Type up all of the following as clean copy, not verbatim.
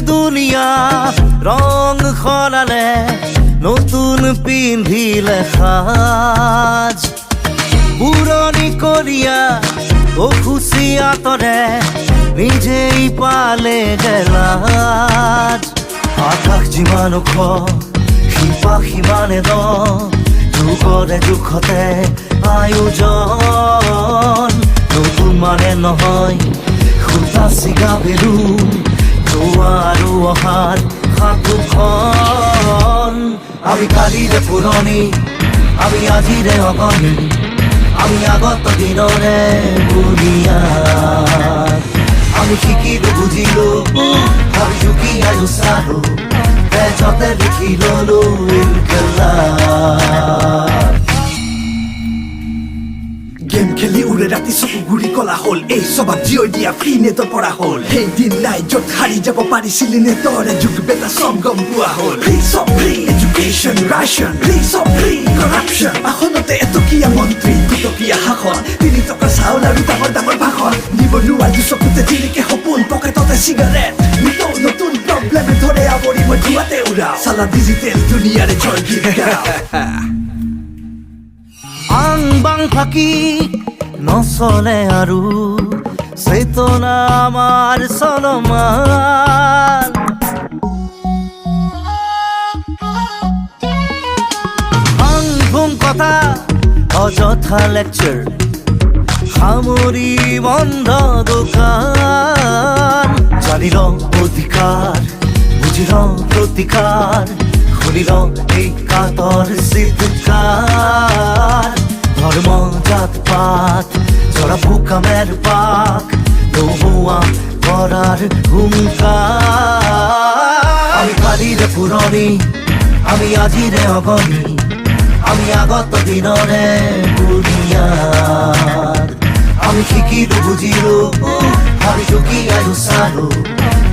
দুনিয়া রং খলালে নতুন পিন্ধিলে সাজ পুৰণি কলিয়া ও খুচি আঁতৰে নিজেই পালে গেলাজ আকাশ যিমান ওখ শিপা সিমানে দ যুগৰে জোখতে আয়োজন নতুন মানে নহয় খুটা চিগা বেলুন আৰু অহাৰ সাধুখন আমি কালিৰে পুৰণি আমি আজিৰে অগণি আমি আগত দিনৰে বুনিয়া আমি শিকিলো বুজিলো ভাবিছো কি আৰু চালো তেজতে লিখি ললো গেম খেলি উৰে ৰাতি চকু ঘূৰি কলা হল এই সবাক জিঅ' দিয়া ফ্ৰী নেটৰ পৰা হল সেই দিন নাই য'ত হাৰি যাব পাৰিছিলি নেটৰে যুগ বেটা চব গম পোৱা হল ফ্ৰী চব ফ্ৰী এডুকেশ্যন ৰাচন ফ্ৰী চব ফ্ৰী কৰাপশ্যন আসনতে এটকীয়া মন্ত্ৰী দুটকীয়া শাসন 3 টকা চাউল আৰু ডাঙৰ ডাঙৰ ভাষণ নিবনুৱা চকুতে জিলিকে সপোন পকেটতে চিগাৰেট নতুন নতুন প্ৰব্লেমে ধৰে আৱৰি মই ধোৱাতে উৰা চালা ডিজিটেল দুনিয়াৰে জয় গীত গাওঁ আং বাং ফাঁকি নচলে আৰু চেতনা আমাৰ চলমান আং ভুং কথা অযথা লেকচাৰ সামৰি বন্ধ দোকান জানিল অধিকাৰ বুজিল প্ৰতিকাৰ শুনিল এই কাতৰ চিৎকাৰ ধর্ম জাত পাত জরা ভুকামের পাক নোহোয়া করার হুঙ্কার আমি কালিরে পুরনি আমি আজিরে অগণি আমি আগত দিনরে বুনিয়াদ আমি শিকিলো বুজিলো ভাবিছো কি আৰু চালো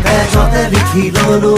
তেজতে লিখি ললো